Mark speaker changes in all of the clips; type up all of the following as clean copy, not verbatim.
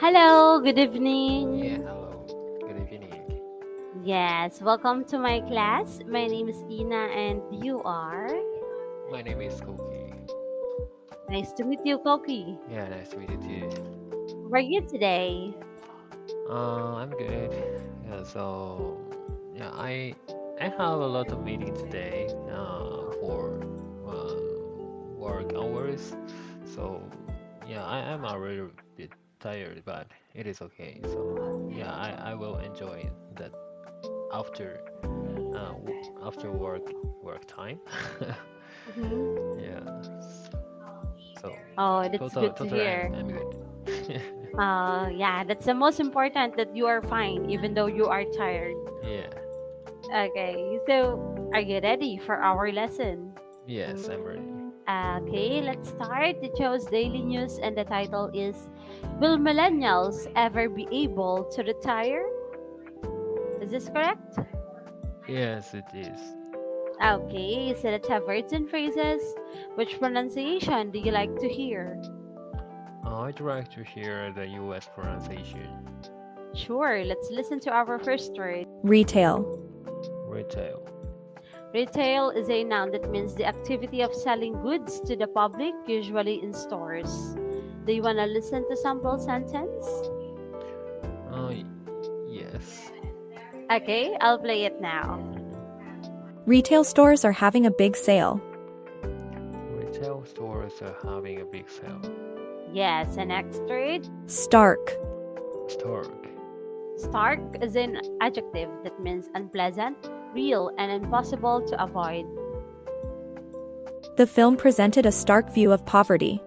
Speaker 1: Hello, good
Speaker 2: Yeah,
Speaker 1: evening.
Speaker 2: hello. Good evening.
Speaker 1: Yes, welcome to my class. My name is Ina and you are?
Speaker 2: My name is Koki.
Speaker 1: Nice to meet you, Koki.
Speaker 2: Yeah, nice to meet you too.
Speaker 1: How are you today?
Speaker 2: I'm good. Yeah, yeah, I have a lot of meeting today. For work hours. So yeah, I am a little bit tired, but it is okay. Yeah, I will enjoy that after after work time.
Speaker 1: Mhm.
Speaker 2: Yeah. So
Speaker 1: Oh, that's
Speaker 2: total
Speaker 1: good to
Speaker 2: total I'm
Speaker 1: hear.
Speaker 2: I'm good.
Speaker 1: Yeah, that's the most important that you are fine even though you are tired.
Speaker 2: Yeah.
Speaker 1: Okay, so are you ready for our lesson?
Speaker 2: Yes, I'm ready.
Speaker 1: Okay, let's start. The show's daily news and the title is Will Millennials Ever Be Able to Retire? Is this correct?
Speaker 2: Yes, it is.
Speaker 1: Okay, so let's have words and phrases. Which pronunciation do you like to hear?
Speaker 2: I'd like to hear the US pronunciation.
Speaker 1: Sure, let's listen to our first word.
Speaker 3: Retail.
Speaker 2: Retail.
Speaker 1: Retail is a noun that means the activity of selling goods to the public, usually in stores. Do you want to listen to sample sentence?
Speaker 2: Uh, yes.
Speaker 1: Okay, I'll play it now.
Speaker 2: hmm
Speaker 3: Retail stores are having a big sale.
Speaker 2: Retail stores are having a big sale.
Speaker 1: Yes, and next word.
Speaker 3: Stark.
Speaker 2: Stark.
Speaker 1: Stark is an adjective that means unpleasant, real, and impossible to avoid.
Speaker 3: The film presented a stark view of poverty.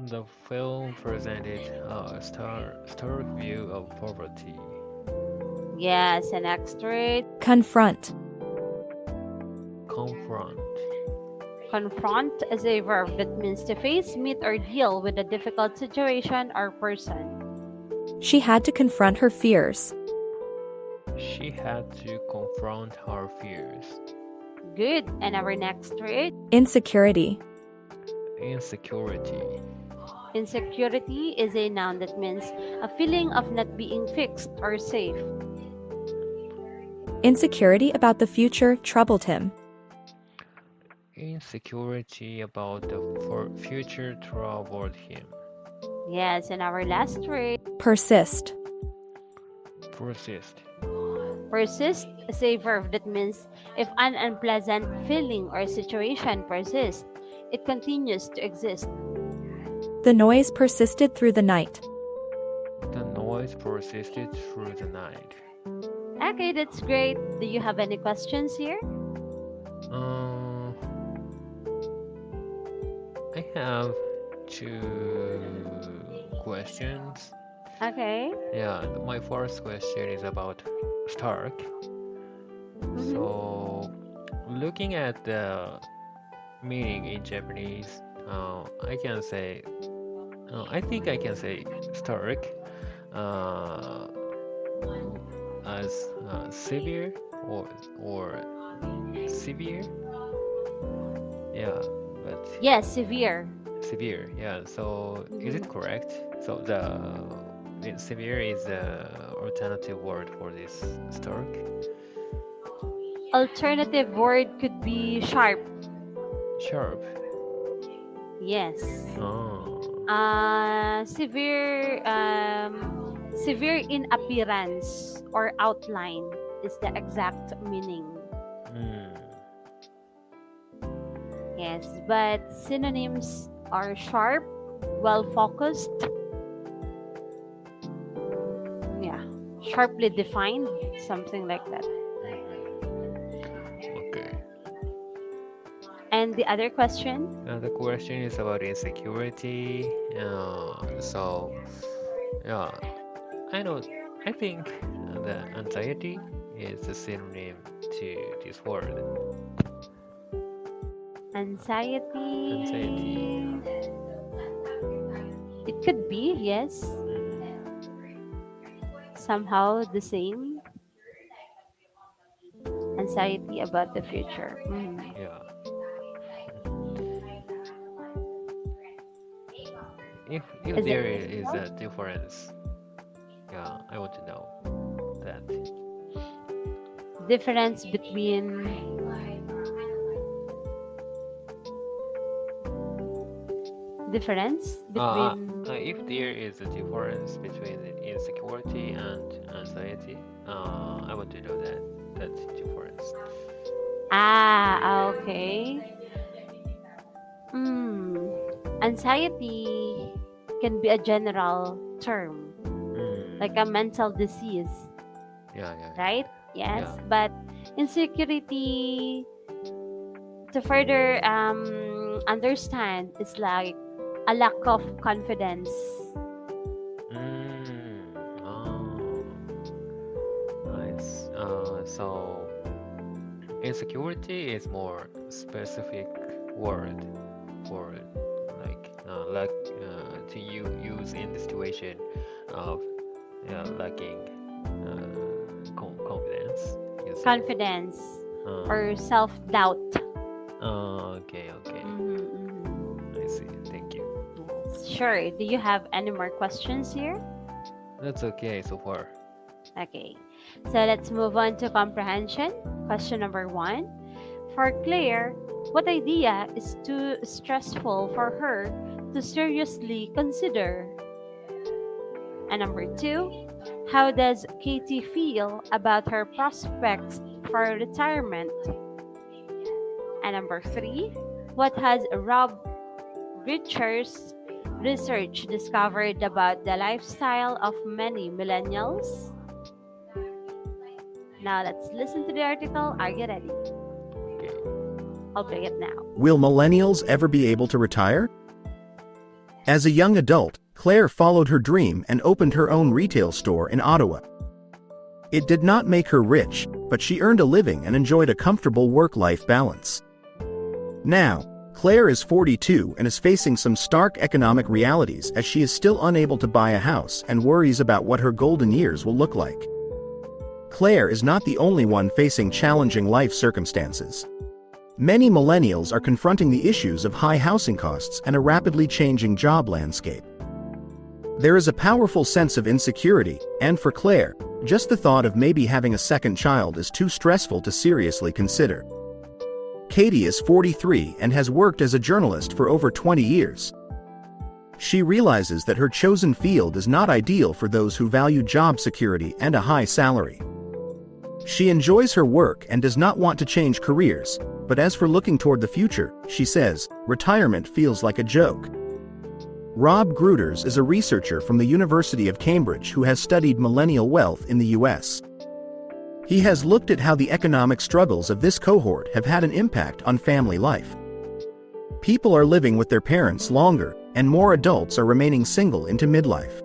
Speaker 2: The film presented a stark view of poverty.
Speaker 1: Yes, and next word.
Speaker 3: Confront.
Speaker 2: Confront.
Speaker 1: Confront is a verb that means to face, meet, or deal with a difficult situation or person.
Speaker 3: She had to confront her fears.
Speaker 2: She had to confront her fears.
Speaker 1: Good. And our next word.
Speaker 3: Insecurity.
Speaker 2: Insecurity.
Speaker 1: Insecurity is a noun that means a feeling of not being fixed or safe.
Speaker 3: Insecurity about the future troubled him.
Speaker 2: Insecurity about the future troubled him.
Speaker 1: Yes, and our last word.
Speaker 3: Persist.
Speaker 2: Persist.
Speaker 1: Persist is a verb that means if an unpleasant feeling or situation persists, it continues to exist.
Speaker 3: The noise persisted through the night.
Speaker 2: The noise persisted through the night.
Speaker 1: Okay, that's great. Do you have any questions here?
Speaker 2: Uh, I have two questions.
Speaker 1: Okay.
Speaker 2: Yeah, my first question is about Stark.
Speaker 1: Mm-hmm.
Speaker 2: So, looking at the meaning in Japanese, I can say, I think I can say Stark uh, as severe or severe. Yeah, but
Speaker 1: Yes, severe.
Speaker 2: severe. Yeah. So is it
Speaker 1: Mhm.
Speaker 2: correct? So the severe is the alternative word for this Stark.
Speaker 1: Alternative word could be sharp.
Speaker 2: Sharp.
Speaker 1: Yes.
Speaker 2: Oh.
Speaker 1: Severe in appearance or outline is the exact meaning.
Speaker 2: Mm.
Speaker 1: Yes, but synonyms are sharp, well focused, yeah, sharply defined, something like that.
Speaker 2: Okay.
Speaker 1: And the other question?
Speaker 2: The question is about insecurity. Yeah, I know. I think the anxiety is a synonym to this word. Anxiety.
Speaker 1: Anxiety. It could be, yes,
Speaker 2: Mm-hmm.
Speaker 1: somehow the same. Anxiety about the future.
Speaker 2: Yeah. if
Speaker 1: Is it
Speaker 2: there is
Speaker 1: possible?
Speaker 2: a difference, yeah, I want to know that.
Speaker 1: Difference between difference
Speaker 2: Uh, uh,
Speaker 1: between
Speaker 2: if there is a difference between insecurity and anxiety, I want to know that difference.
Speaker 1: okay. Mm, anxiety can be a general term, like a
Speaker 2: Mm,
Speaker 1: mental disease,
Speaker 2: yeah, yeah,
Speaker 1: right?
Speaker 2: yeah,
Speaker 1: Yes,
Speaker 2: yeah.
Speaker 1: but insecurity, to further understand, is like a lack of confidence.
Speaker 2: Oh, nice. So insecurity is more specific word for like to use in the situation of lacking confidence. You say.
Speaker 1: Confidence
Speaker 2: Uh,
Speaker 1: or self doubt.
Speaker 2: okay, okay.
Speaker 1: Mm-hmm.
Speaker 2: I see. Thank you.
Speaker 1: Yes, sure. Do you have any more questions here?
Speaker 2: That's okay so far.
Speaker 1: Okay, so let's move on to comprehension. Question number one. For Claire, what idea is too stressful for her to seriously consider? And number two, how does Katie feel about her prospects for retirement? And number three, what has Rob Richards' research discovered about the lifestyle of many millennials? Now let's listen to the article. Are you ready?
Speaker 2: Okay.
Speaker 1: I'll play it now.
Speaker 4: Will millennials ever be able to retire? As a young adult, Claire followed her dream and opened her own retail store in Ottawa. It did not make her rich, but she earned a living and enjoyed a comfortable work-life balance. Now, Claire is 42 and is facing some stark economic realities as she is still unable to buy a house and worries about what her golden years will look like. Claire is not the only one facing challenging life circumstances. Many millennials are confronting the issues of high housing costs and a rapidly changing job landscape. There is a powerful sense of insecurity, and for Claire, just the thought of maybe having a second child is too stressful to seriously consider. Katie is 43 and has worked as a journalist for over 20 years. She realizes that her chosen field is not ideal for those who value job security and a high salary. She enjoys her work and does not want to change careers, but as for looking toward the future, she says, retirement feels like a joke. Rob Gruters is a researcher from the University of Cambridge who has studied millennial wealth in the US. He has looked at how the economic struggles of this cohort have had an impact on family life. People are living with their parents longer, and more adults are remaining single into midlife.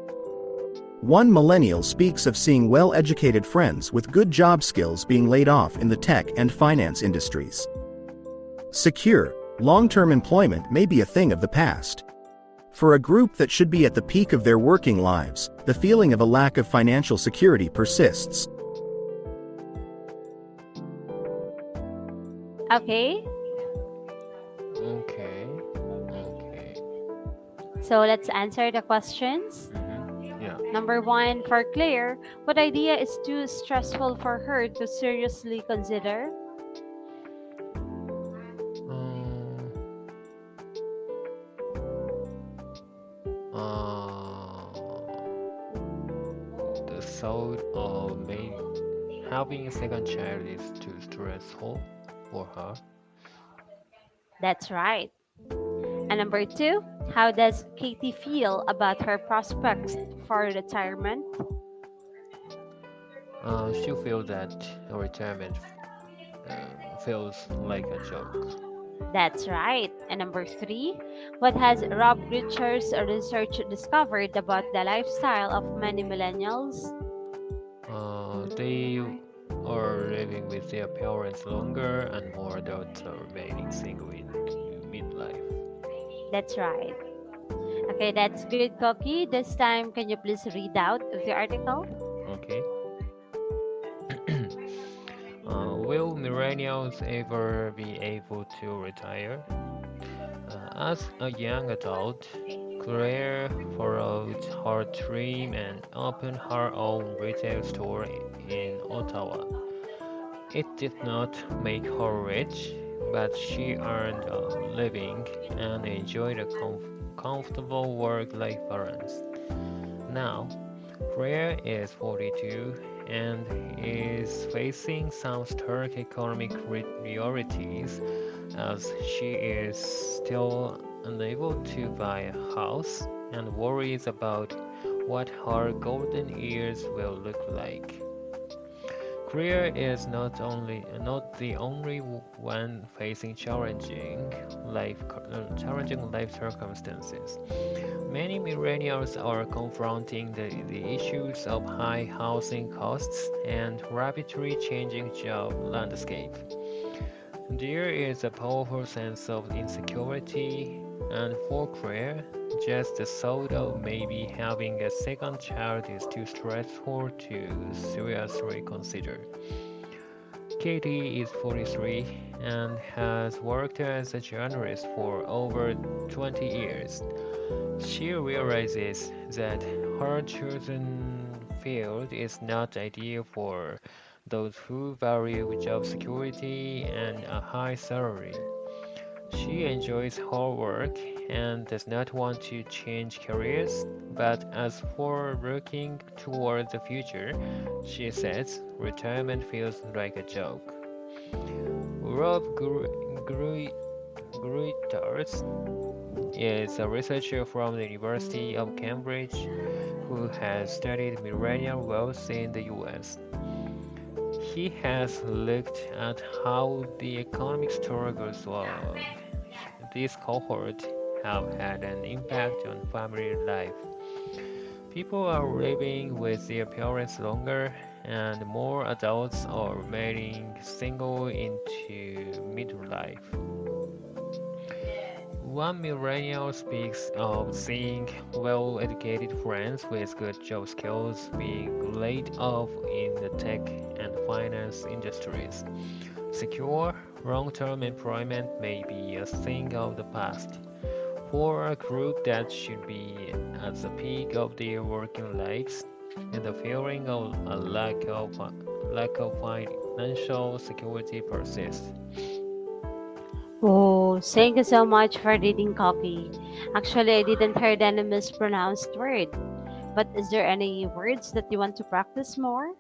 Speaker 4: One millennial speaks of seeing well-educated friends with good job skills being laid off in the tech and finance industries. Secure, long-term employment may be a thing of the past. For a group that should be at the peak of their working lives, the feeling of a lack of financial security persists.
Speaker 1: Okay,
Speaker 2: Okay. Okay.
Speaker 1: so let's answer the questions.
Speaker 2: Yeah.
Speaker 1: Number one, for Claire, what idea is too stressful for her to seriously consider?
Speaker 2: Um. Uh. The thought of having a second child is too stressful for her.
Speaker 1: That's right. And number two, how does Katie feel about her prospects for retirement?
Speaker 2: She feels that retirement feels like a joke.
Speaker 1: That's right. And number three, what has Rob Richards' research discovered about the lifestyle of many millennials?
Speaker 2: They are living with their parents longer and more adults are remaining single into midlife.
Speaker 1: That's right. Okay, that's good, Koki. This time, can you please read out the article?
Speaker 2: Okay. Will millennials ever be able to retire? As a young adult, Claire followed her dream and opened her own retail store in Ottawa. It did not make her rich, but she earned a living and enjoyed a comfortable work-life balance. Now, Claire is 42 and is facing some stark economic realities as she is still unable to buy a house and worries about what her golden years will look like. Career is not the only one facing challenging life circumstances. Many millennials are confronting the issues of high housing costs and rapidly changing job landscape. There is a powerful sense of insecurity, and for Claire, just the thought of maybe having a second child is too stressful to seriously consider. Katie is 43 and has worked as a journalist for over 20 years. She realizes that her chosen field is not ideal for those who value job security and a high salary. She enjoys her work and does not want to change careers, but as for looking toward the future, she says retirement feels like a joke. Rob Gruiters is a researcher from the University of Cambridge who has studied millennial wealth in the US. He has looked at how the economic struggles of this cohort have had an impact on family life. People are living with their parents longer, and more adults are remaining single into midlife. One millennial speaks of seeing well-educated friends with good job skills being laid off in the tech and finance industries. Secure, long-term employment may be a thing of the past. For a group that should be at the peak of their working lives, and the feeling of a lack of financial security persists.
Speaker 1: Oh, thank you so much for reading Koki. Actually, I didn't hear any mispronounced word. But is there any words that you want to practice more?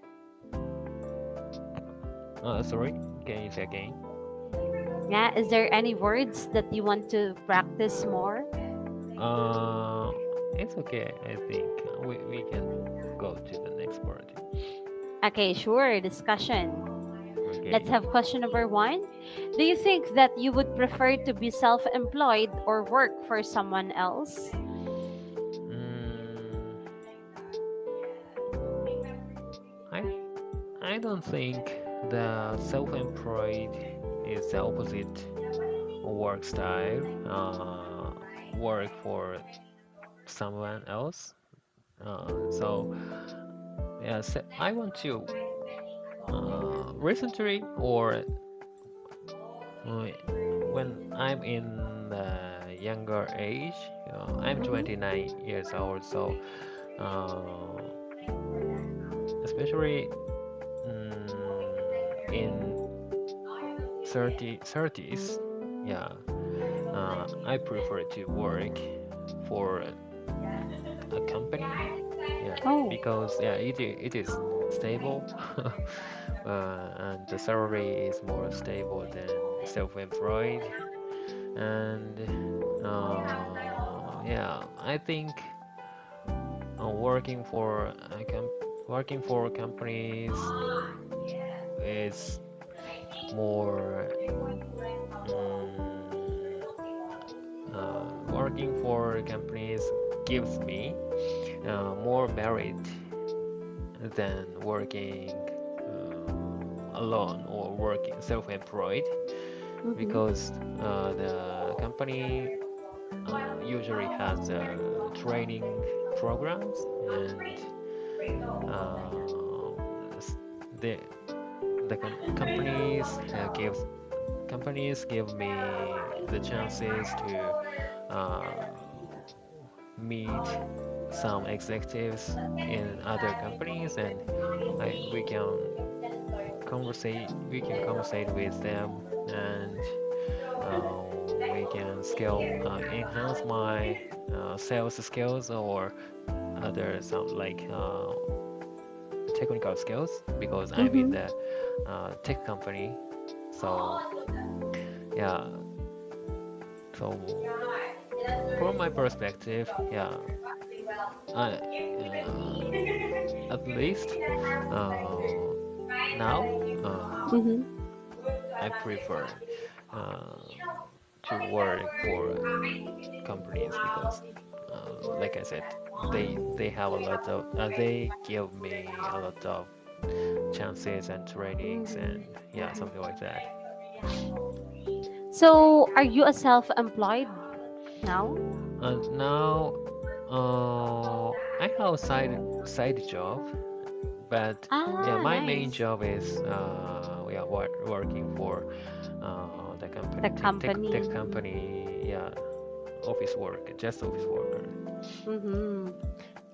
Speaker 2: Sorry, can you say again?
Speaker 1: Yeah, is there any words that you want to practice more?
Speaker 2: Uh, it's okay. I think we can go to the next part.
Speaker 1: Okay, sure, discussion. Let's
Speaker 2: Okay.
Speaker 1: have question number one. Do you think that you would prefer to be self employed or work for someone else?
Speaker 2: Mm, I I don't think the self-employed is the opposite work style. Work for someone else. So yes, I want to recently or uh, when I'm in the younger age, I'm
Speaker 1: Mm-hmm.
Speaker 2: 29 years old, so uh, especially in 30s, yeah, I prefer to work for a company, yeah,
Speaker 1: Oh.
Speaker 2: because yeah, it is stable, and the salary is more stable than self-employed, and yeah, I think working for working for companies is more mm, working for companies gives me more merit than working alone or working self-employed
Speaker 1: Mm-hmm.
Speaker 2: because the company usually has training programs and uh, s- the companies give me the chances to uh, meet some executives in other companies, and we can conversate with them, and uh, we can enhance my sales skills or other some like technical skills because I'm in
Speaker 1: Mm-hmm.
Speaker 2: the tech company. So yeah, so from my perspective, yeah, I at least uh, now
Speaker 1: Mm-hmm.
Speaker 2: I prefer uh, to work for companies because, like I said, they have a lot of they give me a lot of chances and trainings and yeah, something like that.
Speaker 1: So, are you a self-employed now?
Speaker 2: And now, I have a side job, but yeah,
Speaker 1: Ah,
Speaker 2: my main
Speaker 1: nice.
Speaker 2: job is yeah, working for the
Speaker 1: The
Speaker 2: company, tech
Speaker 1: company.
Speaker 2: company, yeah, office work, just office worker.
Speaker 1: Mm-hmm.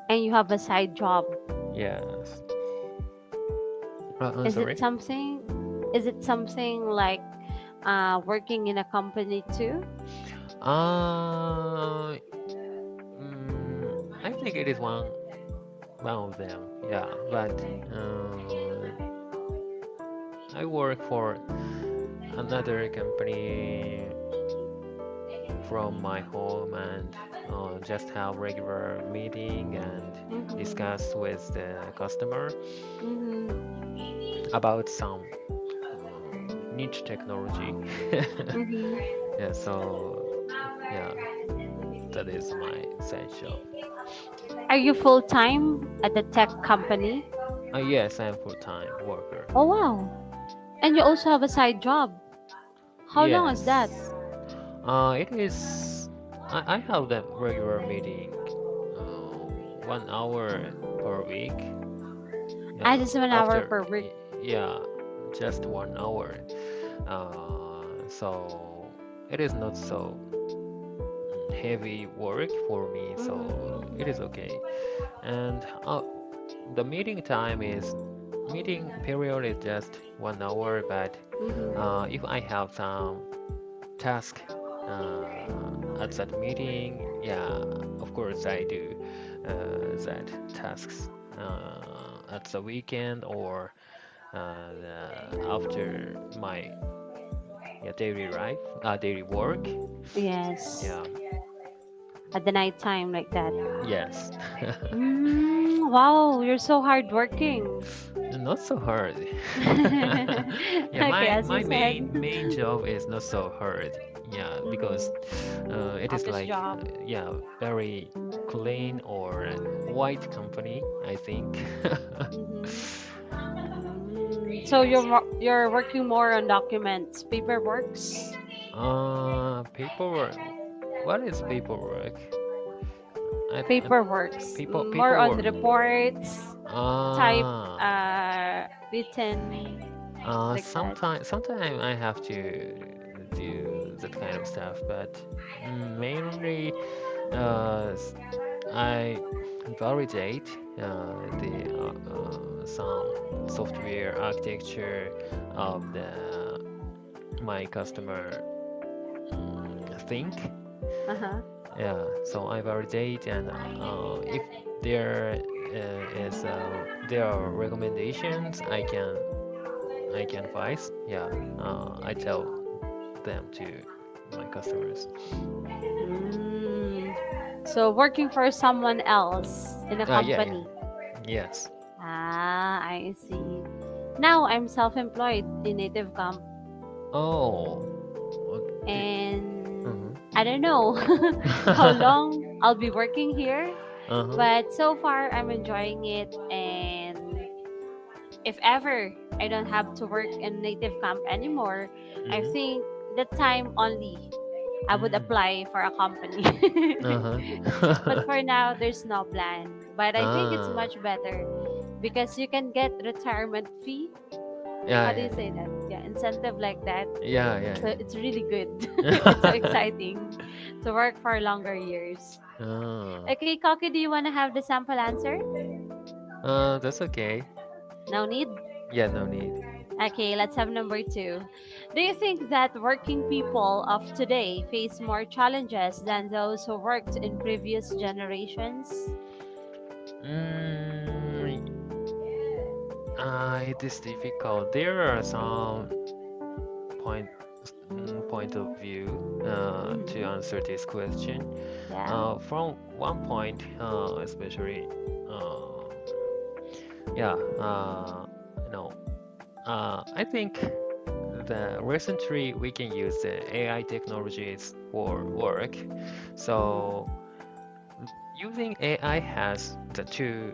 Speaker 1: And you have a side job.
Speaker 2: Yes.
Speaker 1: Is it
Speaker 2: Sorry.
Speaker 1: something? Is it something like working in a company too?
Speaker 2: Uh, I think it is one of them. Yeah, but I work for another company from my home and just have regular meeting and
Speaker 1: Mm-hmm.
Speaker 2: discuss with the customer
Speaker 1: Mm-hmm.
Speaker 2: about some niche technology.
Speaker 1: Mm-hmm.
Speaker 2: Yeah, so yeah, that is my side job.
Speaker 1: Are you full time at the tech company?
Speaker 2: Yes, I'm full-time worker.
Speaker 1: Oh wow. And you also have a side job. How long is that?
Speaker 2: Yes, it is. I have the regular meeting, 1 hour per week.
Speaker 1: I
Speaker 2: Yeah,
Speaker 1: just 1 hour
Speaker 2: after
Speaker 1: per week.
Speaker 2: yeah, just 1 hour. So it is not so heavy work for me, so
Speaker 1: Mm-hmm.
Speaker 2: it is okay. And the meeting period is just 1 hour, but
Speaker 1: Mm-hmm.
Speaker 2: if I have some task at that meeting, yeah, of course I do that tasks at the weekend or after my yeah, daily work.
Speaker 1: Yes.
Speaker 2: Yeah,
Speaker 1: At the night time like that.
Speaker 2: yes.
Speaker 1: Wow, you're so hardworking.
Speaker 2: Not so hard. Yeah,
Speaker 1: Okay, as you
Speaker 2: my
Speaker 1: said,
Speaker 2: main job is not so hard. Yeah, because
Speaker 1: mm-hmm.
Speaker 2: it is
Speaker 1: Office
Speaker 2: like
Speaker 1: job.
Speaker 2: yeah, very clean or white company, I think.
Speaker 1: Mm-hmm. So
Speaker 2: Yes.
Speaker 1: you're working more on documents, paperworks,
Speaker 2: Paperwork. What is paperwork? I
Speaker 1: paperworks, more on
Speaker 2: paperwork.
Speaker 1: reports, type,
Speaker 2: Ah.
Speaker 1: written like that.
Speaker 2: Sometime I have to do that kind of stuff, but mainly I validate some software architecture of the my customer think.
Speaker 1: Uh huh.
Speaker 2: Yeah, so I validate, and if there there are recommendations I can advise. Yeah, I tell them to my customers.
Speaker 1: Mm. So working for someone else in a
Speaker 2: Yeah, yeah,
Speaker 1: company.
Speaker 2: yes.
Speaker 1: Ah, I see. Now I'm self-employed in Native Camp,
Speaker 2: Oh, okay.
Speaker 1: and
Speaker 2: Uh-huh.
Speaker 1: I don't know how long I'll be working here,
Speaker 2: Uh-huh.
Speaker 1: but so far I'm enjoying it. And if ever I don't have to work in Native Camp anymore, I
Speaker 2: Mm-hmm.
Speaker 1: think that time only I would
Speaker 2: Mm.
Speaker 1: apply for a company. But
Speaker 2: Uh-huh.
Speaker 1: for now, there's no plan. But I think it's
Speaker 2: Ah.
Speaker 1: much better because you can get retirement fee
Speaker 2: Yeah,
Speaker 1: How do you
Speaker 2: yeah,
Speaker 1: say that? Yeah, incentive like that.
Speaker 2: yeah, yeah,
Speaker 1: So it's really good. It's so
Speaker 2: yeah.
Speaker 1: exciting to work for longer years.
Speaker 2: Oh,
Speaker 1: Okay, Koki, do you want to have the sample answer?
Speaker 2: that's okay.
Speaker 1: No need?
Speaker 2: Yeah, no need.
Speaker 1: Okay, let's have number two. Do you think that working people of today face more challenges than those who worked in previous generations?
Speaker 2: Mm, it is difficult. There are some point point of view to
Speaker 1: Mm-hmm.
Speaker 2: answer this question.
Speaker 1: Yeah.
Speaker 2: From one point, especially, uh, yeah, you know, I think the recently we can use the AI technologies for work. So
Speaker 1: Mm-hmm.
Speaker 2: using AI has the two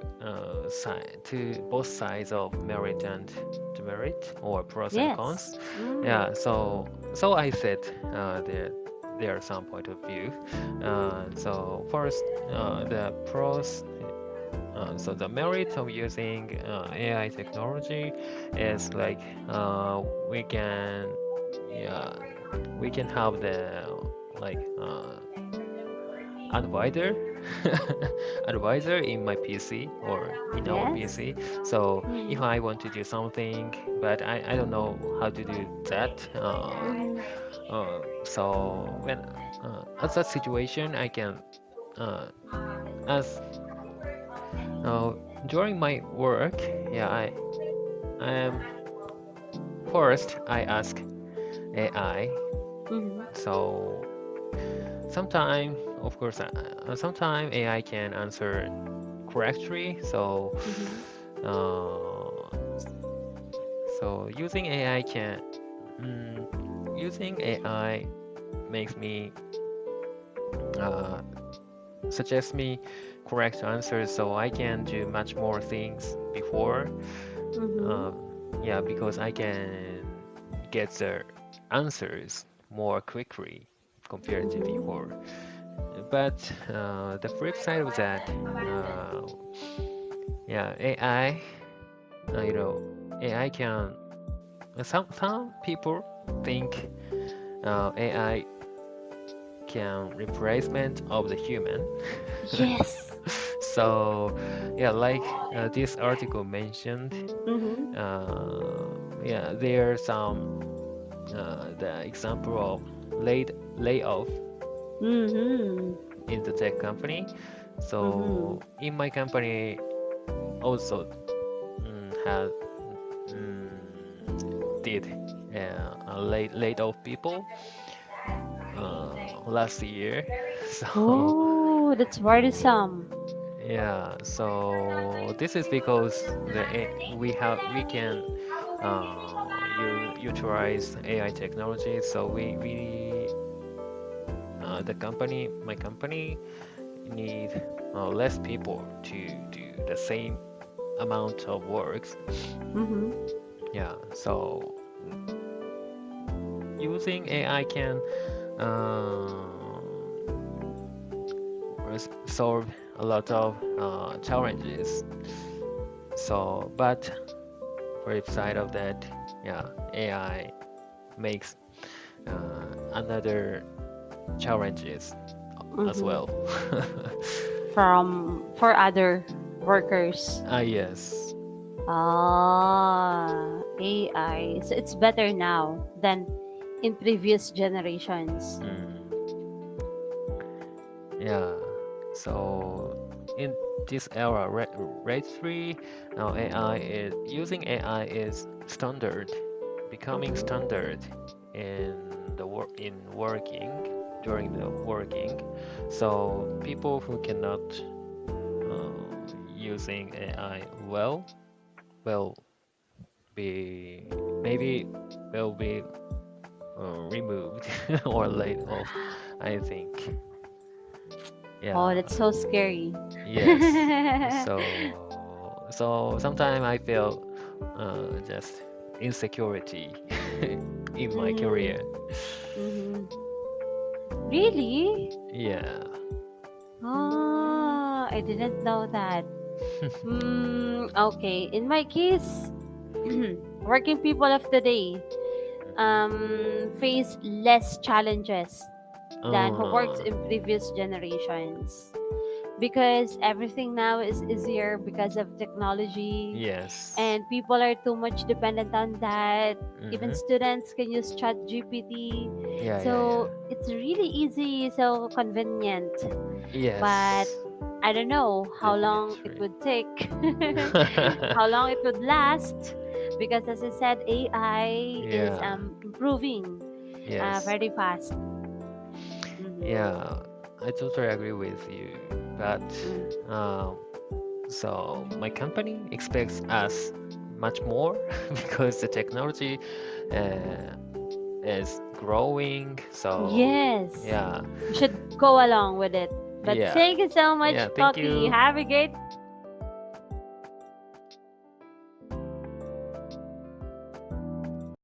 Speaker 2: both sides of merit and demerit, or pros and cons.
Speaker 1: Yes. Mm.
Speaker 2: Yeah, so I said there are some point of view. So first, the pros. So the merit of using AI technology is like we can, yeah, we can have the like advisor advisor in my PC or in our
Speaker 1: Yes.
Speaker 2: PC. So if
Speaker 1: Mm-hmm.
Speaker 2: I want to do something, but I don't know how to do that,
Speaker 1: Mm-hmm.
Speaker 2: so when at that situation, I can as uh, during my work, yeah, I am first I ask AI.
Speaker 1: Mm-hmm.
Speaker 2: So sometime, of course, sometime AI can answer correctly.
Speaker 1: Mm-hmm.
Speaker 2: Uh, using AI mm, using AI makes me uh, suggest me correct answers, so I can do much more things before.
Speaker 1: Mm-hmm.
Speaker 2: Um, yeah, because I can get the answers more quickly compared to
Speaker 1: Mm-hmm.
Speaker 2: before. But the flip side of that, uh, yeah, AI, you know, AI can. Some people think AI can replacement of the human.
Speaker 1: Yes.
Speaker 2: So, yeah, like this article mentioned,
Speaker 1: Mm-hmm.
Speaker 2: yeah, there are some the example of layoff
Speaker 1: Mm-hmm.
Speaker 2: in the tech company.
Speaker 1: Mm-hmm.
Speaker 2: So in my company also had did laid off people last year. So
Speaker 1: Oh, that's worrisome.
Speaker 2: yeah, so this is because we can utilize AI technology. So we the company my company need less people to do the same amount of works.
Speaker 1: Mm-hmm.
Speaker 2: Yeah, so using AI can uh, solve a lot of challenges. So, but flip side of that, yeah, AI makes another challenges as well.
Speaker 1: Mm-hmm. For other workers.
Speaker 2: Ah, yes.
Speaker 1: Ah, AI. So it's better now than in previous generations.
Speaker 2: Mm, yeah. So in this era, Rate 3, now AI is using AI is standard, becoming
Speaker 1: Mm-hmm.
Speaker 2: standard in the work in working during the working. So people who cannot using AI well will maybe will be removed or laid off, I think.
Speaker 1: Oh,
Speaker 2: Yeah,
Speaker 1: that's so scary.
Speaker 2: yes. So sometimes I feel just insecurity in my
Speaker 1: Mm-hmm.
Speaker 2: career.
Speaker 1: Mm-hmm. Really?
Speaker 2: Yeah.
Speaker 1: Ah, I didn't know that. Okay. In my case, Working people of today face less challenges than who works
Speaker 2: Uh,
Speaker 1: in previous generations, because everything now is easier because of technology,
Speaker 2: yes.
Speaker 1: and people are too much dependent on that. Even
Speaker 2: Mm-hmm.
Speaker 1: students can use chat gpt,
Speaker 2: Yeah, yeah, yeah.
Speaker 1: so it's really easy, so convenient. But
Speaker 2: Yes,
Speaker 1: I don't know how long it
Speaker 2: definitely.
Speaker 1: would take, how long it would last, because as I said, AI is
Speaker 2: Yeah,
Speaker 1: improving
Speaker 2: yes.
Speaker 1: very fast. Mm-hmm.
Speaker 2: Yeah, I totally agree with you. But
Speaker 1: Mm.
Speaker 2: um, so my company expects us much more because the technology uh, is growing. So
Speaker 1: Yes,
Speaker 2: yeah,
Speaker 1: we should go along with it. But
Speaker 2: yeah,
Speaker 1: thank you so much,
Speaker 2: yeah. Thank
Speaker 1: Pocky.
Speaker 2: you.
Speaker 1: Have a great